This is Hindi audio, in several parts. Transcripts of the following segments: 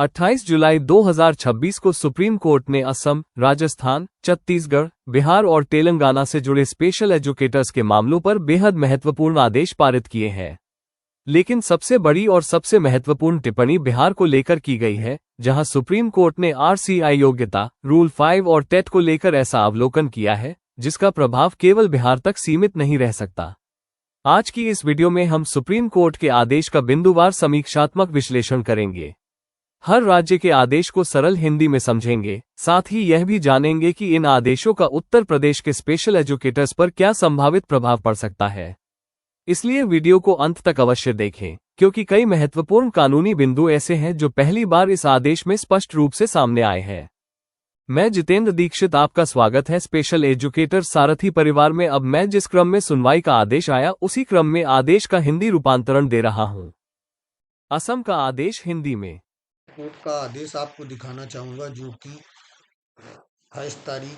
28 जुलाई 2026 को सुप्रीम कोर्ट ने असम, राजस्थान, छत्तीसगढ़, बिहार और तेलंगाना से जुड़े स्पेशल एजुकेटर्स के मामलों पर बेहद महत्वपूर्ण आदेश पारित किए हैं। लेकिन सबसे बड़ी और सबसे महत्वपूर्ण टिप्पणी बिहार को लेकर की गई है, जहां सुप्रीम कोर्ट ने आरसीआई योग्यता, रूल 5 और टेट को लेकर ऐसा अवलोकन किया है, जिसका प्रभाव केवल बिहार तक सीमित नहीं रह सकता। आज की इस वीडियो में हम सुप्रीम कोर्ट के आदेश का बिंदुवार समीक्षात्मक विश्लेषण करेंगे। हर राज्य के आदेश को सरल हिंदी में समझेंगे, साथ ही यह भी जानेंगे कि इन आदेशों का उत्तर प्रदेश के स्पेशल एजुकेटर्स पर क्या संभावित प्रभाव पड़ सकता है। इसलिए वीडियो को अंत तक अवश्य देखें, क्योंकि कई महत्वपूर्ण कानूनी बिंदु ऐसे हैं जो पहली बार इस आदेश में स्पष्ट रूप से सामने आए हैं। मैं जितेंद्र दीक्षित, आपका स्वागत है स्पेशल एजुकेटर सारथी परिवार में। अब मैं जिस क्रम में सुनवाई का आदेश आया, उसी क्रम में आदेश का हिंदी रूपांतरण दे रहा हूं। असम का आदेश हिंदी में। कोर्ट का आदेश आपको दिखाना चाहूँगा, जो कि 28 तारीख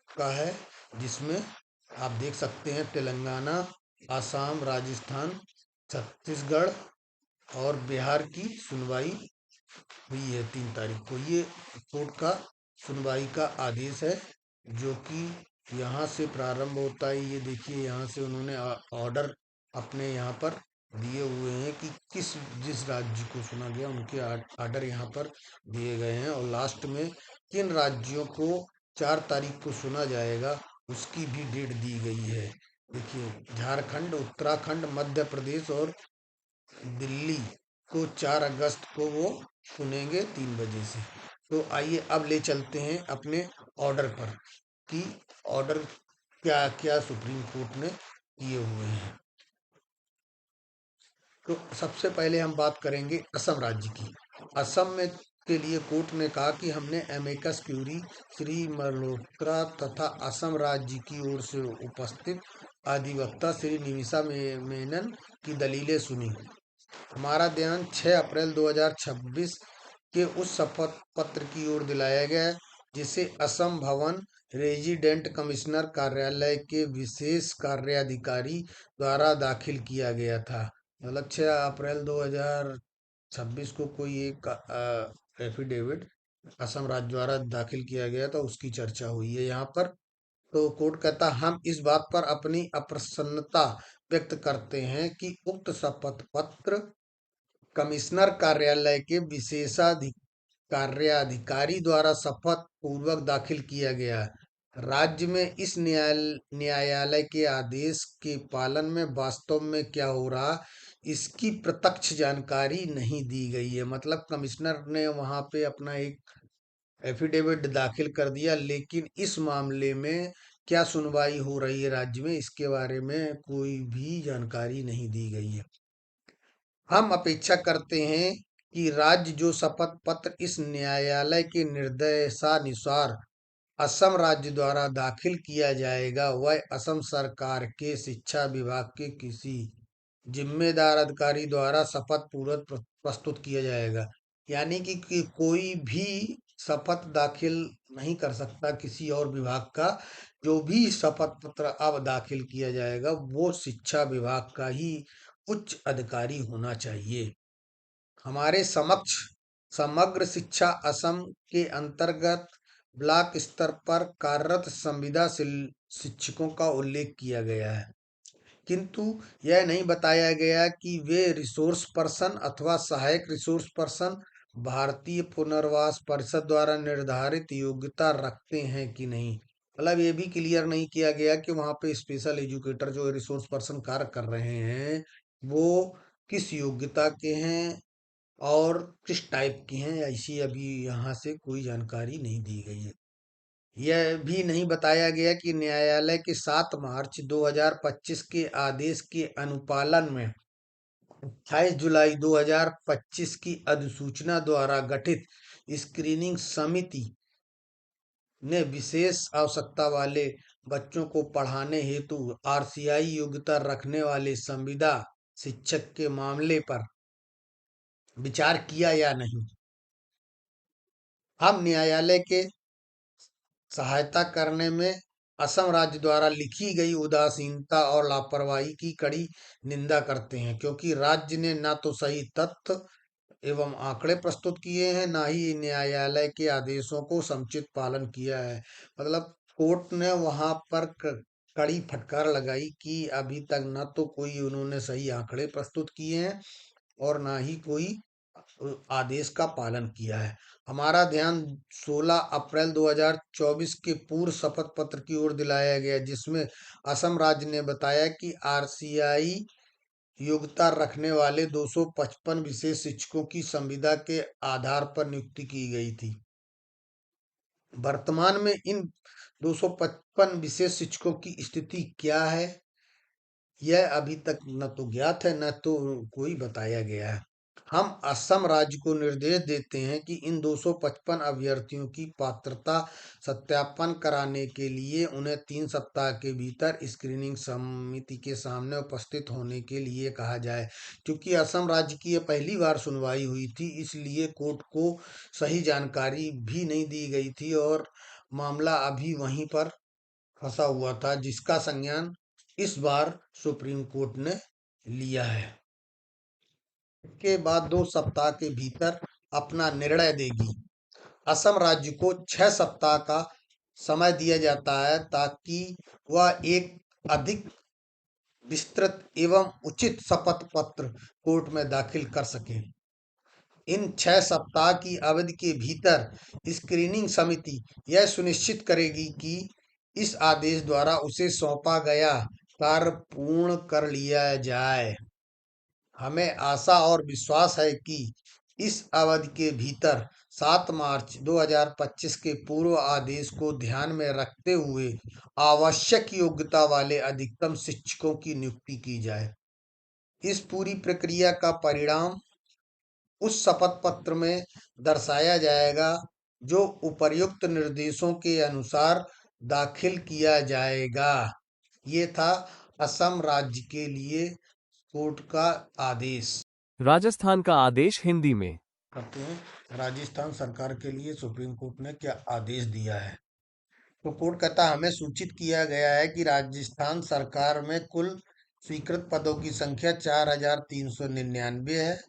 का है, जिसमें आप देख सकते हैं तेलंगाना, आसाम, राजस्थान, छत्तीसगढ़ और बिहार की सुनवाई हुई है 3 तारीख को। ये कोर्ट का सुनवाई का आदेश है, जो कि यहाँ से प्रारंभ होता है। ये देखिए, यहाँ से उन्होंने ऑर्डर अपने यहाँ पर दिए हुए हैं कि जिस राज्य को सुना गया उनके ऑर्डर यहाँ पर दिए गए हैं, और लास्ट में किन राज्यों को 4 तारीख को सुना जाएगा उसकी भी डेट दी गई है। देखिए, झारखंड, उत्तराखंड, मध्य प्रदेश और दिल्ली को 4 अगस्त को वो सुनेंगे 3 बजे से। तो आइए अब ले चलते हैं अपने ऑर्डर पर कि ऑर्डर क्या क्या सुप्रीम कोर्ट ने किए हुए हैं। तो सबसे पहले हम बात करेंगे असम राज्य की। असम में के लिए कोर्ट ने कहा कि हमने एमिकस क्यूरी श्री मल्होत्रा तथा असम राज्य की ओर से उपस्थित अधिवक्ता श्री निमिषा मेनन की दलीलें सुनी। हमारा ध्यान 6 अप्रैल 2026 के उस शपथ पत्र की ओर दिलाया गया, जिसे असम भवन रेजिडेंट कमिश्नर कार्यालय के विशेष कार्याधिकारी द्वारा दाखिल किया गया था। मतलब 6 अप्रैल 2026 को कोई एक एफिडेविट असम राज्य द्वारा दाखिल किया गया था, उसकी चर्चा हुई है यहाँ पर। तो कोर्ट कहता, हम इस बात पर अपनी अप्रसन्नता व्यक्त करते हैं कि उक्त शपथ पत्र कमिश्नर कार्यालय के कार्याधिकारी द्वारा शपथ पूर्वक दाखिल किया गया है। राज्य में इस न्यायालय के आदेश के पालन में वास्तव में क्या हो रहा, इसकी प्रत्यक्ष जानकारी नहीं दी गई है। मतलब कमिश्नर ने वहां पे अपना एक एफिडेविट दाखिल कर दिया, लेकिन इस मामले में क्या सुनवाई हो रही है राज्य में, इसके बारे में कोई भी जानकारी नहीं दी गई है। हम अपेक्षा करते हैं कि राज्य जो शपथ पत्र इस न्यायालय के निर्देशानुसार असम राज्य द्वारा दाखिल किया जाएगा, वह असम सरकार के शिक्षा विभाग के किसी जिम्मेदार अधिकारी द्वारा शपथ पूर्वक प्रस्तुत किया जाएगा। यानी कि कोई भी शपथ दाखिल नहीं कर सकता किसी और विभाग का। जो भी शपथ पत्र अब दाखिल किया जाएगा वो शिक्षा विभाग का ही उच्च अधिकारी होना चाहिए। हमारे समक्ष समग्र शिक्षा असम के अंतर्गत ब्लॉक स्तर पर कार्यरत संविदा शिक्षकों का उल्लेख किया गया है, किंतु यह नहीं बताया गया कि वे रिसोर्स पर्सन अथवा सहायक रिसोर्स पर्सन भारतीय पुनर्वास परिषद द्वारा निर्धारित योग्यता रखते हैं कि नहीं। मतलब ये भी क्लियर नहीं किया गया कि वहाँ पे स्पेशल एजुकेटर जो रिसोर्स पर्सन कार्य कर रहे हैं वो किस योग्यता के हैं और किस टाइप की हैं, ऐसी अभी यहाँ से कोई जानकारी नहीं दी गई है। यह भी नहीं बताया गया कि न्यायालय के 7 मार्च 2025 के आदेश के अनुपालन में 28 जुलाई 2025 की अधिसूचना द्वारा गठित स्क्रीनिंग समिति ने विशेष आवश्यकता वाले बच्चों को पढ़ाने हेतु आरसीआई योग्यता रखने वाले संविदा शिक्षक के मामले पर विचार किया या नहीं। हम न्यायालय के सहायता करने में असम राज्य द्वारा लिखी गई उदासीनता और लापरवाही की कड़ी निंदा करते हैं, क्योंकि राज्य ने न तो सही तथ्य एवं आंकड़े प्रस्तुत किए हैं, ना ही न्यायालय के आदेशों को समुचित पालन किया है। मतलब कोर्ट ने वहां पर कड़ी फटकार लगाई कि अभी तक न तो कोई उन्होंने सही आंकड़े प्रस्तुत किए हैं और ना ही कोई आदेश का पालन किया है। हमारा ध्यान 16 अप्रैल 2024 के पूर्व शपथ पत्र की ओर दिलाया गया, जिसमें असम राज्य ने बताया कि आरसीआई योग्यता रखने वाले 255 विशेष शिक्षकों की संविदा के आधार पर नियुक्ति की गई थी। वर्तमान में इन 255 विशेष शिक्षकों की स्थिति क्या है, यह अभी तक न तो ज्ञात है न तो कोई बताया गया है। हम असम राज्य को निर्देश देते हैं कि इन 255 अभ्यर्थियों की पात्रता सत्यापन कराने के लिए उन्हें 3 सप्ताह के भीतर स्क्रीनिंग समिति के सामने उपस्थित होने के लिए कहा जाए। क्योंकि असम राज्य की यह पहली बार सुनवाई हुई थी, इसलिए कोर्ट को सही जानकारी भी नहीं दी गई थी और मामला अभी वहीं पर फंसा हुआ था, जिसका संज्ञान इस बार सुप्रीम कोर्ट ने लिया है। के बाद 2 सप्ताह के भीतर अपना निर्णय देगी। असम राज्य को 6 सप्ताह का समय दिया जाता है ताकि वह एक अधिक विस्तृत एवं उचित शपथ पत्र कोर्ट में दाखिल कर सके। इन 6 सप्ताह की अवधि के भीतर स्क्रीनिंग समिति यह सुनिश्चित करेगी कि इस आदेश द्वारा उसे सौंपा गया कार्य पूर्ण कर लिया जाए। हमें आशा और विश्वास है कि इस अवधि के भीतर 7 मार्च 2025 के पूर्व आदेश को ध्यान में रखते हुए आवश्यक योग्यता वाले अधिकतम शिक्षकों की नियुक्ति की जाए। इस पूरी प्रक्रिया का परिणाम उस शपथ पत्र में दर्शाया जाएगा जो उपर्युक्त निर्देशों के अनुसार दाखिल किया जाएगा। ये था असम राज्य के लिए कोर्ट का आदेश। राजस्थान का आदेश हिंदी में। करते हैं राजस्थान सरकार के लिए सुप्रीम कोर्ट ने क्या आदेश दिया है। तो कोर्ट कहता हमें सूचित किया गया है कि राजस्थान सरकार में कुल स्वीकृत पदों की संख्या 4399 है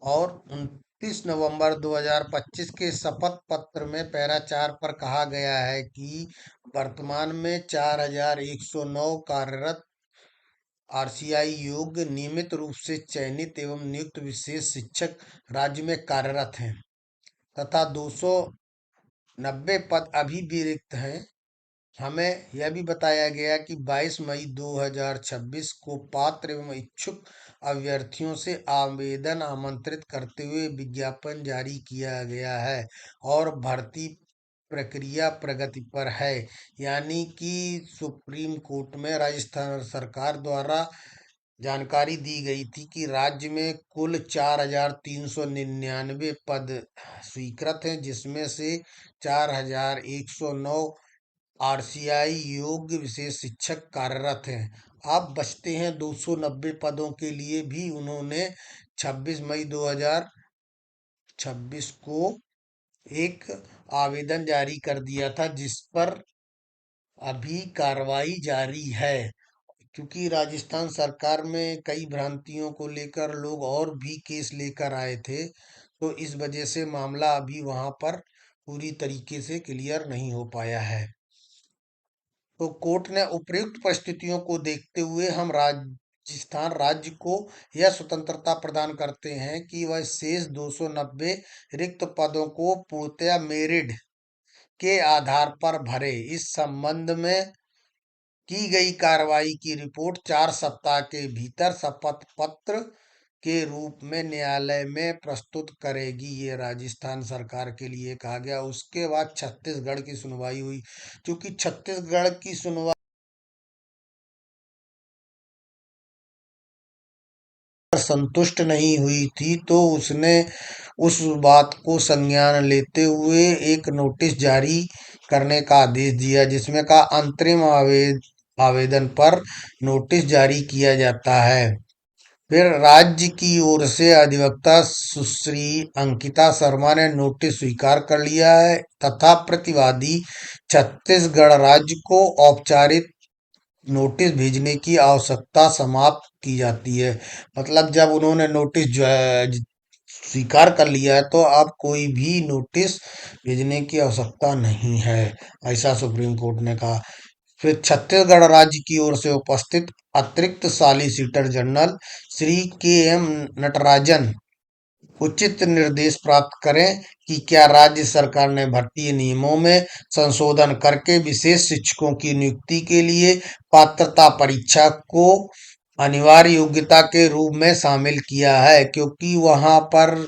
और 29 नवंबर 2025 के शपथ पत्र में पैरा 4 पर कहा गया है कि वर्तमान में 4109 कार्यरत आरसीआई योग्य नियमित रूप से चयनित एवं नियुक्त विशेष शिक्षक राज्य में कार्यरत हैं तथा 290 पद अभी भी रिक्त हैं। हमें यह भी बताया गया कि 22 मई 2026 को पात्र एवं इच्छुक अभ्यर्थियों से आवेदन आमंत्रित करते हुए विज्ञापन जारी किया गया है और भर्ती प्रक्रिया प्रगति पर है। यानी कि सुप्रीम कोर्ट में राजस्थान सरकार द्वारा जानकारी दी गई थी कि राज्य में कुल 4399 पद स्वीकृत हैं, जिसमें से 4109 आरसीआई योग्य विशेष शिक्षक कार्यरत हैं। अब बचते हैं 290 पदों के लिए भी उन्होंने 26 मई 2026 को एक आवेदन जारी कर दिया था, जिस पर अभी कार्रवाई जारी है। क्योंकि राजस्थान सरकार में कई भ्रांतियों को लेकर लोग और भी केस लेकर आए थे, तो इस वजह से मामला अभी वहां पर पूरी तरीके से क्लियर नहीं हो पाया है। तो कोर्ट ने उपर्युक्त परिस्थितियों को देखते हुए हम राजस्थान राज्य को यह स्वतंत्रता प्रदान करते हैं कि वह शेष 290 रिक्त पदों को पूर्णतया मेरिट के आधार पर भरे। इस संबंध में की गई कार्रवाई की रिपोर्ट 4 सप्ताह के भीतर शपथ पत्र के रूप में न्यायालय में प्रस्तुत करेगी। ये राजस्थान सरकार के लिए कहा गया। उसके बाद छत्तीसगढ़ की सुनवाई हुई। क्योंकि छत्तीसगढ़ की सुनवाई संतुष्ट नहीं हुई थी, तो उसने उस बात को संज्ञान लेते हुए एक नोटिस जारी करने का आदेश दिया, जिसमें कहा अंतरिम आवेदन पर नोटिस जारी किया जाता है। फिर राज्य की ओर से अधिवक्ता सुश्री अंकिता शर्मा ने नोटिस स्वीकार कर लिया है तथा प्रतिवादी छत्तीसगढ़ राज्य को औपचारिक नोटिस भेजने की आवश्यकता समाप्त की जाती है। मतलब जब उन्होंने नोटिस स्वीकार कर लिया है तो अब कोई भी नोटिस भेजने की आवश्यकता नहीं है, ऐसा सुप्रीम कोर्ट ने कहा। फिर छत्तीसगढ़ राज्य की ओर से उपस्थित अतिरिक्त सॉलिसिटर जनरल श्री के एम नटराजन उचित निर्देश प्राप्त करें कि क्या राज्य सरकार ने भर्ती नियमों में संशोधन करके विशेष शिक्षकों की नियुक्ति के लिए पात्रता परीक्षा को अनिवार्य योग्यता के रूप में शामिल किया है, क्योंकि वहां पर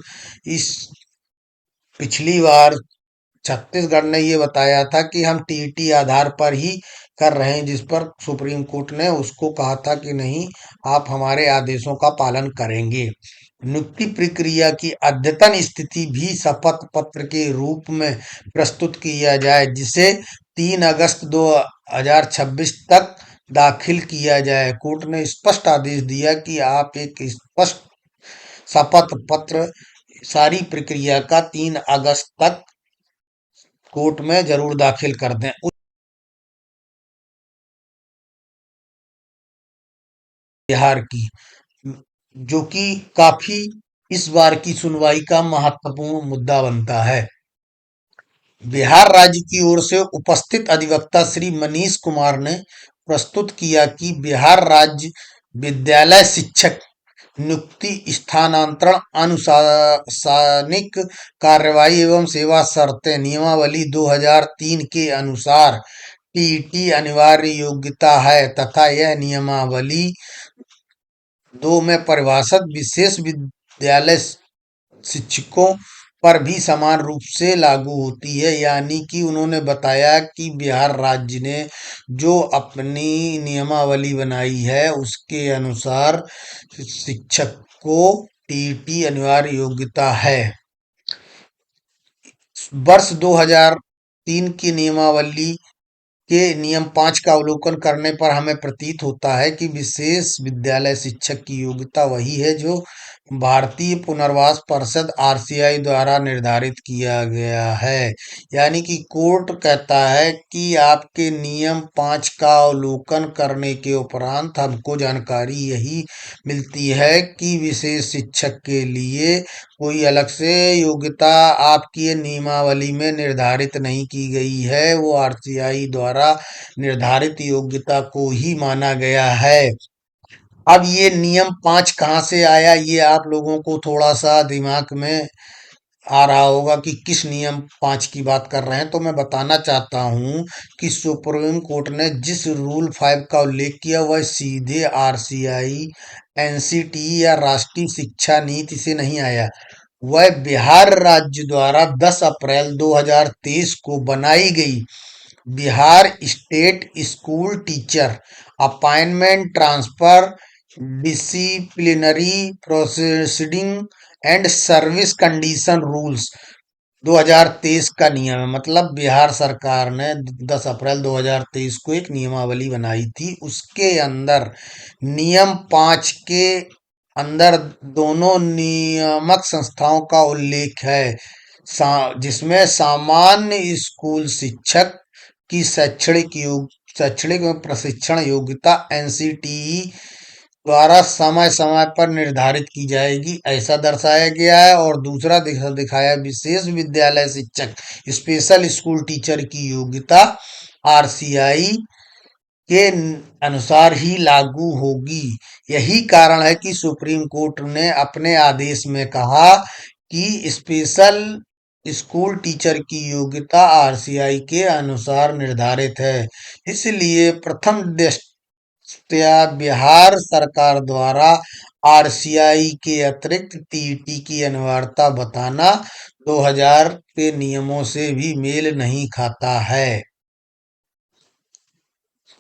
इस पिछली बार छत्तीसगढ़ ने ये बताया था कि हम टीईटी आधार पर ही कर रहे हैं, जिस पर सुप्रीम कोर्ट ने उसको कहा था कि नहीं, आप हमारे आदेशों का पालन करेंगे। नियुक्ति प्रक्रिया की अद्यतन स्थिति भी शपथ पत्र के रूप में प्रस्तुत किया जाए, जिसे 3 अगस्त 2026 तक दाखिल किया जाए। कोर्ट ने स्पष्ट आदेश दिया कि आप एक स्पष्ट शपथ पत्र सारी प्रक्रिया का 3 अगस्त तक कोर्ट में जरूर दाखिल कर दें। बिहार की, जो कि काफी इस बार की सुनवाई का महत्वपूर्ण मुद्दा बनता है। बिहार राज्य की ओर से उपस्थित अधिवक्ता श्री मनीष कुमार ने प्रस्तुत किया कि बिहार राज्य विद्यालय शिक्षक नियुक्ति, स्थानांतरण, अनुशासनिक कार्रवाई एवं सेवा शर्तें नियमावली 2003 के अनुसार टीईटी अनिवार्य योग्यता है तथा यह नियमावली 2 में परिभाषित विशेष विद्यालय शिक्षकों पर भी समान रूप से लागू होती है। यानी कि उन्होंने बताया कि बिहार राज्य ने जो अपनी नियमावली बनाई है उसके अनुसार शिक्षक को टीईटी अनिवार्य योग्यता है। वर्ष 2003 की नियमावली के नियम 5 का अवलोकन करने पर हमें प्रतीत होता है कि विशेष विद्यालय शिक्षक की योग्यता वही है जो भारतीय पुनर्वास परिषद आरसीआई द्वारा निर्धारित किया गया है। यानी कि कोर्ट कहता है कि आपके नियम 5 का अवलोकन करने के उपरांत हमको जानकारी यही मिलती है कि विशेष शिक्षक के लिए कोई अलग से योग्यता आपकी ये नियमावली में निर्धारित नहीं की गई है, वो आरसीआई द्वारा निर्धारित योग्यता को ही माना गया है। अब ये नियम 5 कहाँ से आया, ये आप लोगों को थोड़ा सा दिमाग में आ रहा होगा कि किस नियम 5 की बात कर रहे हैं, तो मैं बताना चाहता हूँ कि सुप्रीम कोर्ट ने जिस रूल 5 का उल्लेख किया वह सीधे आरसीआई, एनसीटी या राष्ट्रीय शिक्षा नीति से नहीं आया। वह बिहार राज्य द्वारा 10 अप्रैल 2023 को बनाई गई Bihar state school teacher appointment, transfer, disciplinary proceeding and service condition rules 2023 का नियम है। मतलब बिहार सरकार ने 10 अप्रैल 2023 को एक नियमावली बनाई थी, उसके अंदर नियम 5 के अंदर दोनों नियामक संस्थाओं का उल्लेख है, जिसमें सामान्य स्कूल शिक्षक की शैक्षणिक एवं प्रशिक्षण योग्यता एनसीटीई द्वारा समय समय पर निर्धारित की जाएगी, ऐसा दर्शाया गया है। और दूसरा दिखाया विशेष विद्यालय शिक्षक स्पेशल स्कूल टीचर की योग्यता आरसीआई के अनुसार ही लागू होगी। यही कारण है कि सुप्रीम कोर्ट ने अपने आदेश में कहा कि स्पेशल स्कूल टीचर की योग्यता आरसीआई के अनुसार निर्धारित है। इसलिए प्रथम दृष्टया बिहार सरकार द्वारा आरसीआई के अतिरिक्त टीईटी की अनिवार्यता बताना 2000 के नियमों से भी मेल नहीं खाता है।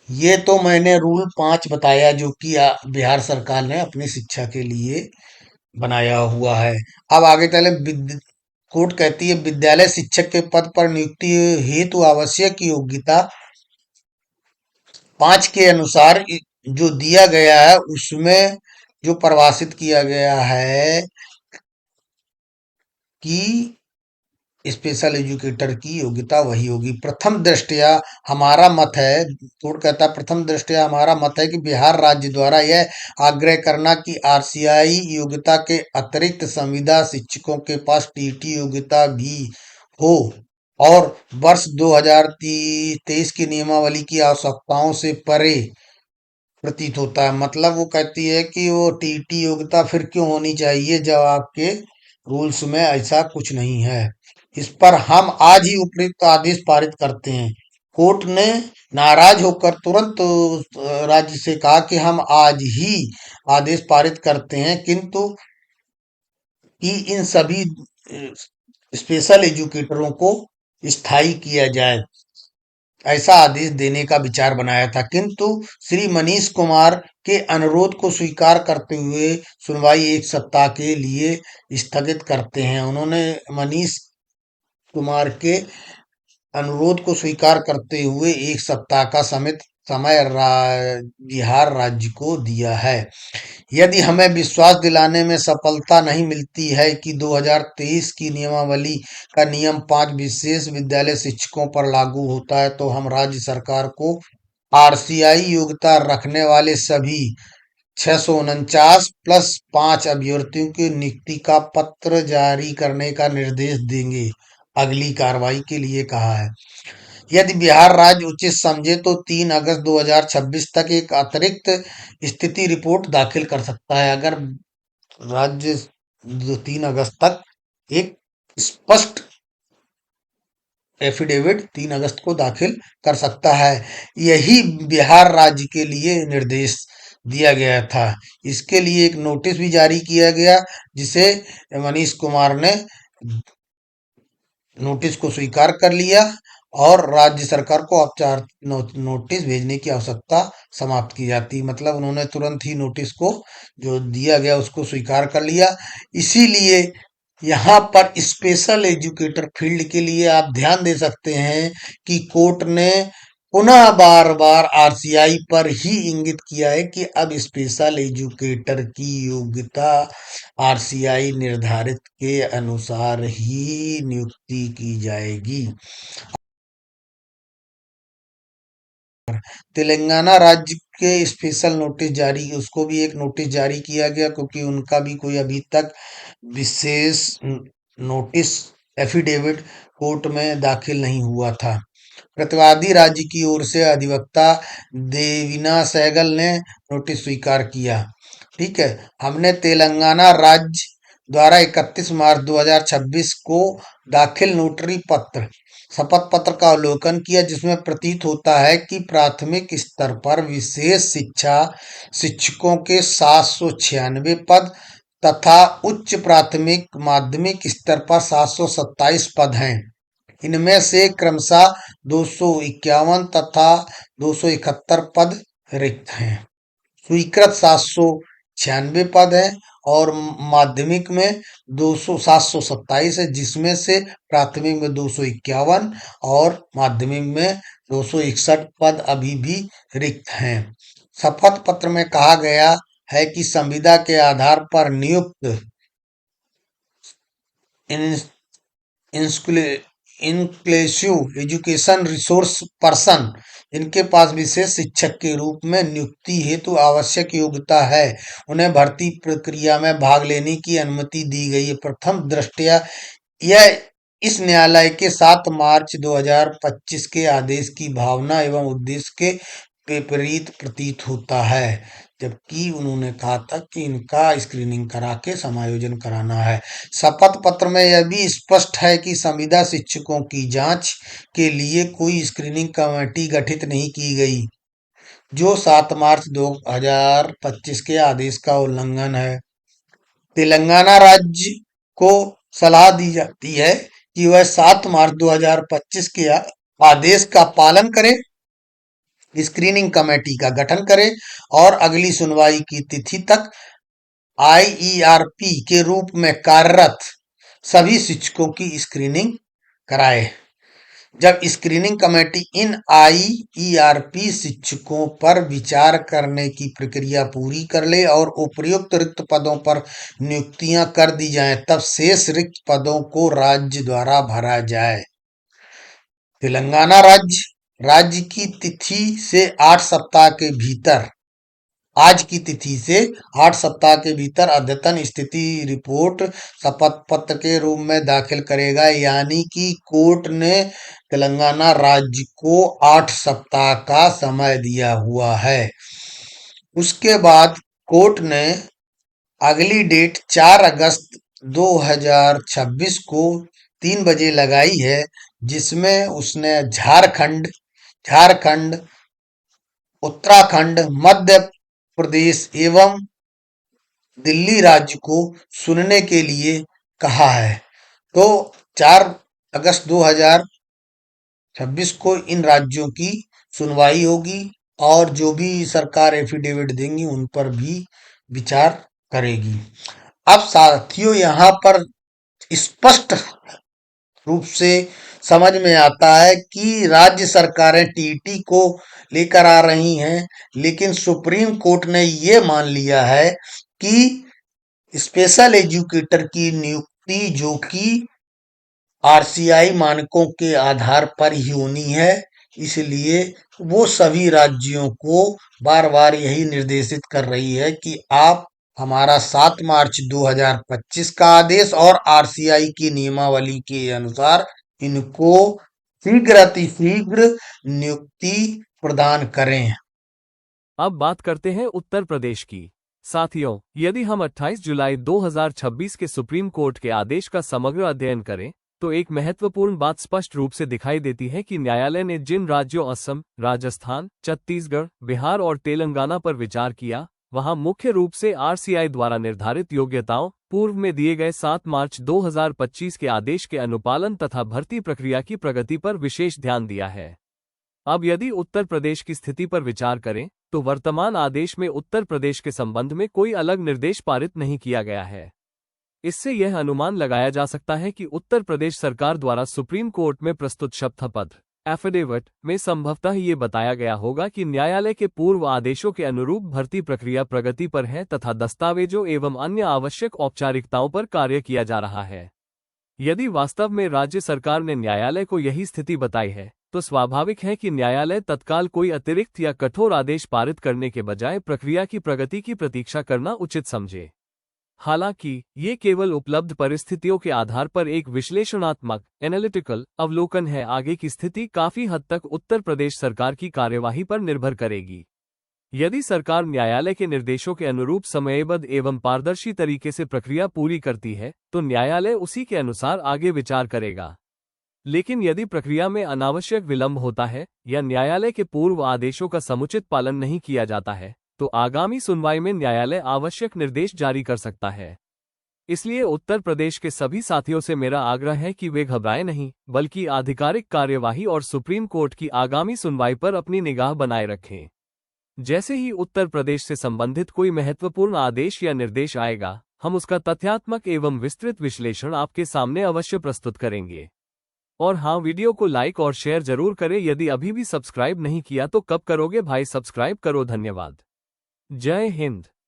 ये तो मैंने रूल 5 बताया जो कि बिहार सरकार ने अपनी शिक्षा के लिए बनाया हुआ है। अब आगे चले। कोर्ट कहती है विद्यालय शिक्षक के पद पर नियुक्ति हेतु आवश्यक योग्यता 5 के अनुसार जो दिया गया है उसमें जो परिभाषित किया गया है कि स्पेशल एजुकेटर की योग्यता वही होगी। प्रथम दृष्टया हमारा मत है, कोर्ट कहता है, प्रथम दृष्टया हमारा मत है कि बिहार राज्य द्वारा यह आग्रह करना कि आरसीआई योग्यता के अतिरिक्त संविदा शिक्षकों के पास टीटी योग्यता भी हो और वर्ष 2023 की नियमावली की आवश्यकताओं से परे प्रतीत होता है। मतलब वो कहती है कि वो टीटी योग्यता फिर क्यों होनी चाहिए जब आपके रूल्स में ऐसा कुछ नहीं है। इस पर हम आज ही उपयुक्त आदेश पारित करते हैं। कोर्ट ने नाराज होकर तुरंत राज्य से कहा कि हम आज ही आदेश पारित करते हैं, किंतु कि इन सभी स्पेशल एजुकेटरों को स्थायी किया जाए, ऐसा आदेश देने का विचार बनाया था। किंतु श्री मनीष कुमार के अनुरोध को स्वीकार करते हुए सुनवाई एक सप्ताह के लिए स्थगित करते हैं। उन्होंने मनीष कुमार के अनुरोध को स्वीकार करते हुए एक सप्ताह का समय बिहार राज्य को दिया है। यदि हमें विश्वास दिलाने में सफलता नहीं मिलती है कि 2023 की नियमावली का नियम 5 विशेष विद्यालय शिक्षकों पर लागू होता है, तो हम राज्य सरकार को आरसीआई योग्यता रखने वाले सभी 649 प्लस 5 अभ्यर्थियों की नियुक्ति का पत्र जारी करने का निर्देश देंगे। अगली कार्रवाई के लिए कहा है। यदि बिहार राज्य उचित समझे तो 3 अगस्त 2026 तक एक अतिरिक्त स्थिति रिपोर्ट दाखिल कर सकता है। अगर राज्य 3 अगस्त तक एक स्पष्ट एफिडेविट 3 अगस्त को दाखिल कर सकता है, यही बिहार राज्य के लिए निर्देश दिया गया था। इसके लिए एक नोटिस भी जारी किया गया, जिसे मनीष कुमार ने नोटिस को स्वीकार कर लिया और राज्य सरकार को औपचारिक नोटिस भेजने की आवश्यकता समाप्त की जाती। मतलब उन्होंने तुरंत ही नोटिस को जो दिया गया उसको स्वीकार कर लिया। इसीलिए यहाँ पर स्पेशल एजुकेटर फील्ड के लिए आप ध्यान दे सकते हैं कि कोर्ट ने पुनः बार बार आरसीआई पर ही इंगित किया है कि अब स्पेशल एजुकेटर की योग्यता आरसीआई निर्धारित के अनुसार ही नियुक्ति की जाएगी। तेलंगाना राज्य के स्पेशल नोटिस जारी, उसको भी एक नोटिस जारी किया गया, क्योंकि उनका भी कोई अभी तक विशेष नोटिस एफिडेविट कोर्ट में दाखिल नहीं हुआ था। प्रतिवादी राज्य की ओर से अधिवक्ता देवीना सहगल ने नोटिस स्वीकार किया। ठीक है, हमने तेलंगाना राज्य द्वारा 31 मार्च 2026 को दाखिल नोटरी पत्र शपथ पत्र का अवलोकन किया, जिसमें प्रतीत होता है कि प्राथमिक स्तर पर विशेष शिक्षा शिक्षकों के 796 पद तथा उच्च प्राथमिक माध्यमिक स्तर पर 727 पद हैं। इनमें से क्रमशः 251 तथा 271 पद रिक्त हैं। स्वीकृत 796 पद हैं और माध्यमिक में 727 है, जिसमें से प्राथमिक में 251 और माध्यमिक में 261 पद अभी भी रिक्त हैं। शपथ पत्र में कहा गया है कि संविदा के आधार पर नियुक्त इंक्लूसिव एजुकेशन रिसोर्स पर्सन, जिनके पास विशेष शिक्षक के रूप में नियुक्ति हेतु आवश्यक योग्यता है, उन्हें भर्ती प्रक्रिया में भाग लेने की अनुमति दी गई है। प्रथम दृष्टया यह इस न्यायालय के 7 मार्च 2025 के आदेश की भावना एवं उद्देश्य के विपरीत प्रतीत होता है, जबकि उन्होंने कहा था कि इनका स्क्रीनिंग करा के समायोजन कराना है। शपथ पत्र में यह भी स्पष्ट है कि संविदा शिक्षकों की जांच के लिए कोई स्क्रीनिंग कमेटी गठित नहीं की गई, जो 7 मार्च 2025 के आदेश का उल्लंघन है। तेलंगाना राज्य को सलाह दी जाती है कि वह 7 मार्च 2025 के आदेश का पालन करे, स्क्रीनिंग कमेटी का गठन करे और अगली सुनवाई की तिथि तक आईईआरपी के रूप में कार्यरत सभी शिक्षकों की स्क्रीनिंग कराए। जब स्क्रीनिंग कमेटी इन आईईआरपी शिक्षकों पर विचार करने की प्रक्रिया पूरी कर ले और उपर्युक्त रिक्त पदों पर नियुक्तियां कर दी जाएं, तब शेष रिक्त पदों को राज्य द्वारा भरा जाए। तेलंगाना राज्य की तिथि से 8 सप्ताह के भीतर आज की तिथि से 8 सप्ताह के भीतर अद्यतन स्थिति रिपोर्ट शपथ पत्र के रूप में दाखिल करेगा। यानी कि कोर्ट ने तेलंगाना राज्य को 8 सप्ताह का समय दिया हुआ है। उसके बाद कोर्ट ने अगली डेट 4 अगस्त 2026 को 3 बजे लगाई है, जिसमें उसने झारखंड, उत्तराखंड, मध्य प्रदेश एवं दिल्ली राज्य को सुनने के लिए कहा है। तो 4 अगस्त 2026 को इन राज्यों की सुनवाई होगी और जो भी सरकार एफिडेविट देंगी उन पर भी विचार करेगी। अब साथियों, यहाँ पर स्पष्ट रूप से समझ में आता है कि राज्य सरकारें टीटी को लेकर आ रही हैं, लेकिन सुप्रीम कोर्ट ने ये मान लिया है कि स्पेशल एजुकेटर की नियुक्ति जो कि आरसीआई मानकों के आधार पर ही होनी है, इसलिए वो सभी राज्यों को बार बार यही निर्देशित कर रही है कि आप हमारा 7 मार्च 2025 का आदेश और आरसीआई की नियमावली के अनुसार इनको शीघ्र अतिशीघ्र नियुक्ति प्रदान करें। अब बात करते हैं उत्तर प्रदेश की। साथियों, यदि हम 28 जुलाई 2026 के सुप्रीम कोर्ट के आदेश का समग्र अध्ययन करें, तो एक महत्वपूर्ण बात स्पष्ट रूप से दिखाई देती है कि न्यायालय ने जिन राज्यों असम, राजस्थान, छत्तीसगढ़, बिहार और तेलंगाना पर विचार किया, वहां मुख्य रूप से आरसीआई द्वारा निर्धारित योग्यताओं, पूर्व में दिए गए 7 मार्च 2025 के आदेश के अनुपालन तथा भर्ती प्रक्रिया की प्रगति पर विशेष ध्यान दिया है। अब यदि उत्तर प्रदेश की स्थिति पर विचार करें, तो वर्तमान आदेश में उत्तर प्रदेश के संबंध में कोई अलग निर्देश पारित नहीं किया गया है। इससे यह अनुमान लगाया जा सकता है कि उत्तर प्रदेश सरकार द्वारा सुप्रीम कोर्ट में प्रस्तुत शपथपत्र एफिडेविट में संभवतः ये बताया गया होगा कि न्यायालय के पूर्व आदेशों के अनुरूप भर्ती प्रक्रिया प्रगति पर है तथा दस्तावेजों एवं अन्य आवश्यक औपचारिकताओं पर कार्य किया जा रहा है। यदि वास्तव में राज्य सरकार ने न्यायालय को यही स्थिति बताई है, तो स्वाभाविक है कि न्यायालय तत्काल कोई अतिरिक्त या कठोर आदेश पारित करने के बजाय प्रक्रिया की प्रगति की प्रतीक्षा करना उचित समझे। हालांकि ये केवल उपलब्ध परिस्थितियों के आधार पर एक विश्लेषणात्मक एनालिटिकल अवलोकन है। आगे की स्थिति काफी हद तक उत्तर प्रदेश सरकार की कार्यवाही पर निर्भर करेगी। यदि सरकार न्यायालय के निर्देशों के अनुरूप समयबद्ध एवं पारदर्शी तरीके से प्रक्रिया पूरी करती है, तो न्यायालय उसी के अनुसार आगे विचार करेगा। लेकिन यदि प्रक्रिया में अनावश्यक विलंब होता है या न्यायालय के पूर्व आदेशों का समुचित पालन नहीं किया जाता है, तो आगामी सुनवाई में न्यायालय आवश्यक निर्देश जारी कर सकता है। इसलिए उत्तर प्रदेश के सभी साथियों से मेरा आग्रह है कि वे घबराएं नहीं, बल्कि आधिकारिक कार्यवाही और सुप्रीम कोर्ट की आगामी सुनवाई पर अपनी निगाह बनाए रखें। जैसे ही उत्तर प्रदेश से संबंधित कोई महत्वपूर्ण आदेश या निर्देश आएगा, हम उसका तथ्यात्मक एवं विस्तृत विश्लेषण आपके सामने अवश्य प्रस्तुत करेंगे। और हाँ, वीडियो को लाइक और शेयर जरूर करें। यदि अभी भी सब्सक्राइब नहीं किया तो कब करोगे भाई, सब्सक्राइब करो। धन्यवाद। जय हिंद।